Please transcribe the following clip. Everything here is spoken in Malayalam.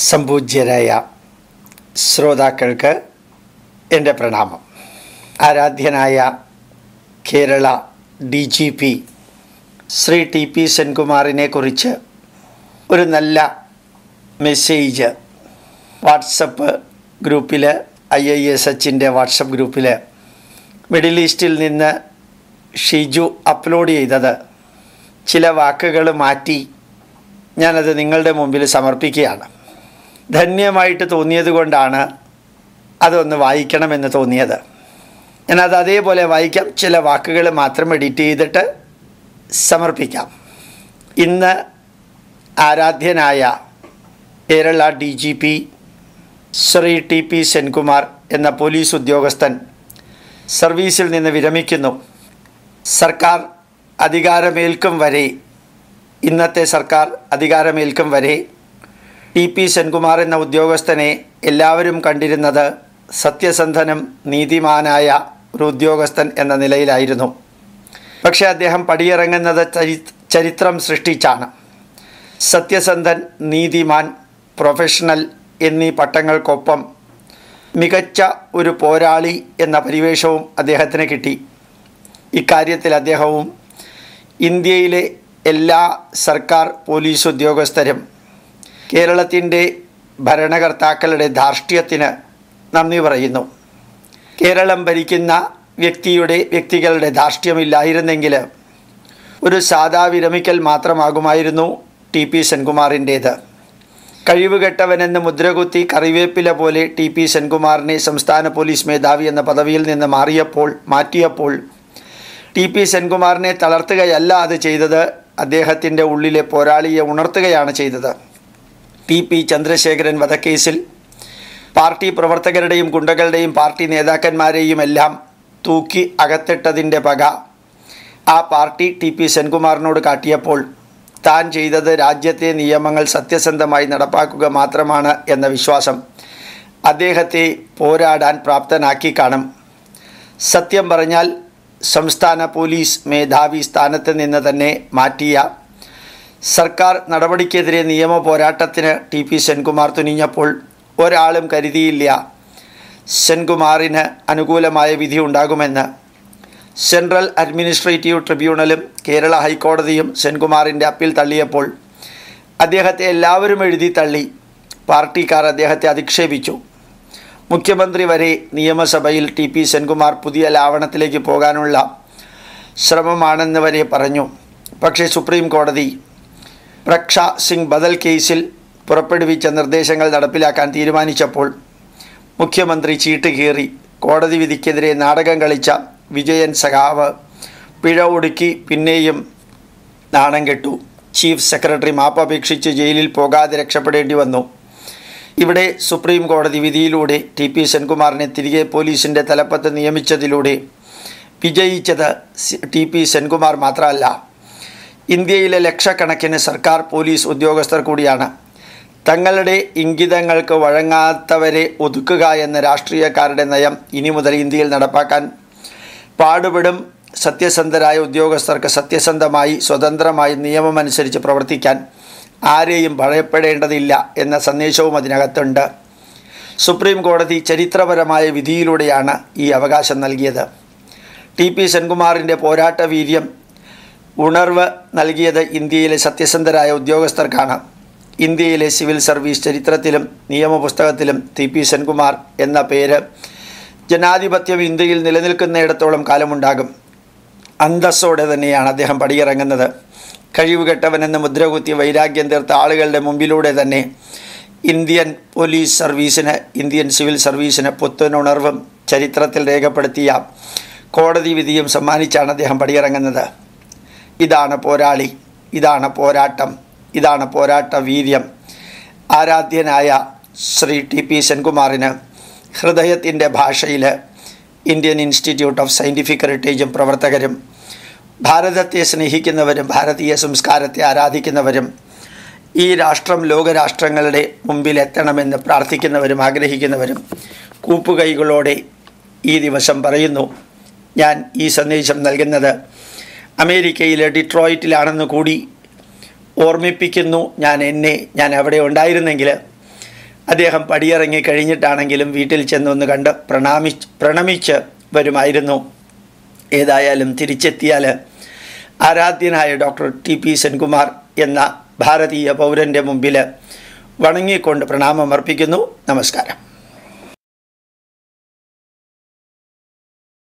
സംപൂജ്യരായ ശ്രോതാക്കൾക്ക് എൻ്റെ പ്രണാമം. ആരാധ്യനായ കേരള DGP ശ്രീ TP സെൻകുമാറിനെ കുറിച്ച് ഒരു നല്ല മെസ്സേജ് വാട്സപ്പ് ഗ്രൂപ്പിൽ IISHൻ്റെ വാട്സപ്പ് ഗ്രൂപ്പിൽ മിഡിൽ ഈസ്റ്റിൽ നിന്ന് ഷിജു അപ്ലോഡ് ചെയ്തത് ചില വാക്കുകൾ മാറ്റി ഞാനത് നിങ്ങളുടെ മുമ്പിൽ സമർപ്പിക്കുകയാണ്. ധന്യമായിട്ട് തോന്നിയത് കൊണ്ടാണ് അതൊന്ന് വായിക്കണമെന്ന് തോന്നിയത്. ഞാനത് അതേപോലെ വായിക്കാം. ചില വാക്കുകൾ മാത്രം എഡിറ്റ് ചെയ്തിട്ട് സമർപ്പിക്കാം. ഇന്ന് ആരാധ്യനായ കേരള DGP ശ്രീ TP സെൻകുമാർ എന്ന പോലീസ് ഉദ്യോഗസ്ഥൻ സർവീസിൽ നിന്ന് വിരമിക്കുന്നു. സർക്കാർ അധികാരമേൽക്കും വരെ, ഇന്നത്തെ സർക്കാർ അധികാരമേൽക്കും വരെ TP സെൻകുമാർ എന്ന ഉദ്യോഗസ്ഥനെ എല്ലാവരും കണ്ടിരുന്നത് സത്യസന്ധനും നീതിമാനായ ഒരു ഉദ്യോഗസ്ഥൻ എന്ന നിലയിലായിരുന്നു. പക്ഷേ അദ്ദേഹം പടിയിറങ്ങുന്നത് ചരിത്രം സൃഷ്ടിച്ചാണ്. സത്യസന്ധൻ, നീതിമാൻ, പ്രൊഫഷണൽ എന്നീ പട്ടങ്ങൾക്കൊപ്പം മികച്ച ഒരു പോരാളി എന്ന പരിവേഷവും അദ്ദേഹത്തിന് കിട്ടി. ഇക്കാര്യത്തിൽ അദ്ദേഹവും ഇന്ത്യയിലെ എല്ലാ സർക്കാർ പോലീസ് ഉദ്യോഗസ്ഥരും കേരളത്തിൻ്റെ ഭരണകർത്താക്കളുടെ ധാർഷ്ട്യത്തിന് നന്ദി പറയുന്നു. കേരളം ഭരിക്കുന്ന വ്യക്തികളുടെ ധാർഷ്ട്യമില്ലായിരുന്നെങ്കിൽ ഒരു സാധാ വിരമിക്കൽ മാത്രമാകുമായിരുന്നു TP സെൻകുമാറിൻ്റേത്. കഴിവുകെട്ടവനെന്ന് മുദ്രകുത്തി കറിവേപ്പില പോലെ TP സെൻകുമാറിനെ സംസ്ഥാന പോലീസ് മേധാവി എന്ന പദവിയിൽ നിന്ന് മാറ്റിയപ്പോൾ TP സെൻകുമാറിനെ തളർത്തുകയല്ല അത് ചെയ്തത്, അദ്ദേഹത്തിൻ്റെ ഉള്ളിലെ പോരാളിയെ ഉണർത്തുകയാണ് ചെയ്തത്. TP ചന്ദ്രശേഖരൻ വധക്കേസിൽ പാർട്ടി പ്രവർത്തകരുടെയും ഗുണ്ടകളുടെയും പാർട്ടി നേതാക്കന്മാരെയും എല്ലാം തൂക്കി അകത്തിട്ടതിൻ്റെ പക ആ പാർട്ടി TP സെൻകുമാറിനോട് കാട്ടിയപ്പോൾ താൻ ചെയ്തത് രാജ്യത്തെ നിയമങ്ങൾ സത്യസന്ധമായി നടപ്പാക്കുക മാത്രമാണ് എന്ന വിശ്വാസം അദ്ദേഹത്തെ പോരാടാൻ പ്രാപ്തനാക്കി കാണും. സത്യം പറഞ്ഞാൽ സംസ്ഥാന പോലീസ് മേധാവി സ്ഥാനത്ത് നിന്ന് തന്നെ മാറ്റിയ സർക്കാർ നടപടിക്കെതിരെ നിയമ പോരാട്ടത്തിന് TP സെൻകുമാർ തുനിഞ്ഞപ്പോൾ ഒരാളും കരുതിയില്ല സെൻകുമാറിന് അനുകൂലമായ വിധി ഉണ്ടാകുമെന്ന്. സെൻട്രൽ അഡ്മിനിസ്ട്രേറ്റീവ് ട്രിബ്യൂണലും കേരള ഹൈക്കോടതിയും സെൻകുമാറിൻ്റെ അപ്പീൽ തള്ളിയപ്പോൾ അദ്ദേഹത്തെ എല്ലാവരും എഴുതി തള്ളി. പാർട്ടിക്കാർ അദ്ദേഹത്തെ അധിക്ഷേപിച്ചു. മുഖ്യമന്ത്രി വരെ നിയമസഭയിൽ TP സെൻകുമാർ പുതിയ ലാവണത്തിലേക്ക് പോകാനുള്ള ശ്രമമാണെന്ന് വരെ പറഞ്ഞു. പക്ഷേ സുപ്രീം കോടതി പ്രക്ഷ സിംഗ് ബദൽ കേസിൽ പുറപ്പെടുവിച്ച നിർദ്ദേശങ്ങൾ നടപ്പിലാക്കാൻ തീരുമാനിച്ചപ്പോൾ മുഖ്യമന്ത്രി ചീട്ട് കീറി കോടതി വിധിക്കെതിരെ നാടകം കളിച്ച വിജയൻ സഖാവ് പിഴ ഒടുക്കി പിന്നെയും നാണം കെട്ടു. ചീഫ് സെക്രട്ടറി മാപ്പപേക്ഷിച്ച് ജയിലിൽ പോകാതെ രക്ഷപ്പെടേണ്ടി വന്നു. ഇവിടെ സുപ്രീം കോടതി വിധിയിലൂടെ TP സെൻകുമാറിനെ തിരികെ പോലീസിൻ്റെ തലപ്പത്ത് നിയമിച്ചതിലൂടെ വിജയിച്ചത് TP സെൻകുമാർ മാത്രമല്ല, ഇന്ത്യയിലെ ലക്ഷക്കണക്കിന് സർക്കാർ പോലീസ് ഉദ്യോഗസ്ഥർ കൂടിയാണ്. തങ്ങളുടെ ഇംഗിതങ്ങൾക്ക് വഴങ്ങാത്തവരെ ഒതുക്കുക എന്ന രാഷ്ട്രീയക്കാരുടെ നയം ഇനി മുതൽ ഇന്ത്യയിൽ നടപ്പാക്കാൻ പാടുപെടും. സത്യസന്ധരായ ഉദ്യോഗസ്ഥർക്ക് സത്യസന്ധമായി സ്വതന്ത്രമായി നിയമമനുസരിച്ച് പ്രവർത്തിക്കാൻ ആരെയും ഭയപ്പെടേണ്ടതില്ല എന്ന സന്ദേശവും അതിനകത്തുണ്ട്. സുപ്രീം കോടതി ചരിത്രപരമായ വിധിയിലൂടെയാണ് ഈ അവകാശം നൽകിയത്. TP സെൻകുമാറിൻ്റെ പോരാട്ട വീര്യം ഉണർവ് നൽകിയത് ഇന്ത്യയിലെ സത്യസന്ധരായ ഉദ്യോഗസ്ഥർക്കാണ്. ഇന്ത്യയിലെ സിവിൽ സർവീസ് ചരിത്രത്തിലും നിയമപുസ്തകത്തിലും TP സെൻകുമാർ എന്ന പേര് ജനാധിപത്യം ഇന്ത്യയിൽ നിലനിൽക്കുന്നിടത്തോളം കാലമുണ്ടാകും. അന്തസ്സോടെ തന്നെയാണ് അദ്ദേഹം പടിയിറങ്ങുന്നത്. കഴിവുകെട്ടവനെന്ന് മുദ്രകുത്തി വൈരാഗ്യം തീർത്ത ആളുകളുടെ മുമ്പിലൂടെ തന്നെ ഇന്ത്യൻ സിവിൽ സർവീസിന് പുത്തനുണർവും ചരിത്രത്തിൽ രേഖപ്പെടുത്തിയ കോടതി വിധിയും സമ്മാനിച്ചാണ് അദ്ദേഹം പടിയിറങ്ങുന്നത്. ഇതാണ് പോരാളി, ഇതാണ് പോരാട്ടം, ഇതാണ് പോരാട്ട വീര്യം. ആരാധ്യനായ ശ്രീ TP സെൻകുമാറിന് ഹൃദയത്തിൻ്റെ ഭാഷയിൽ ഇന്ത്യൻ ഇൻസ്റ്റിറ്റ്യൂട്ട് ഓഫ് സയൻറ്റിഫിക് ഹെറിറ്റേജും പ്രവർത്തകരും, ഭാരതത്തെ സ്നേഹിക്കുന്നവരും ഭാരതീയ സംസ്കാരത്തെ ആരാധിക്കുന്നവരും, ഈ രാഷ്ട്രം ലോകരാഷ്ട്രങ്ങളുടെ മുമ്പിൽ എത്തണമെന്ന് പ്രാർത്ഥിക്കുന്നവരും ആഗ്രഹിക്കുന്നവരും കൂപ്പുകൈകളോടെ ഈ ദിവസം പറയുന്നു. ഞാൻ ഈ സന്ദേശം നൽകുന്നത് അമേരിക്കയിലെ ഡിട്രോയിറ്റിലാണെന്ന് കൂടി ഓർമ്മിപ്പിക്കുന്നു. ഞാൻ അവിടെ ഉണ്ടായിരുന്നെങ്കിൽ അദ്ദേഹം പടിയിറങ്ങി കഴിഞ്ഞിട്ടാണെങ്കിലും വീട്ടിൽ ചെന്നൊന്ന് കണ്ട് പ്രണമിച്ച് വരുമായിരുന്നു. ഏതായാലും തിരിച്ചെത്തിയാൽ ആരാധ്യനായ ഡോക്ടർ ടി.പി. സെൻകുമാർ എന്ന ഭാരതീയ പൗരൻ്റെ മുമ്പിൽ വണങ്ങിക്കൊണ്ട് പ്രണാമം അർപ്പിക്കുന്നു. നമസ്കാരം.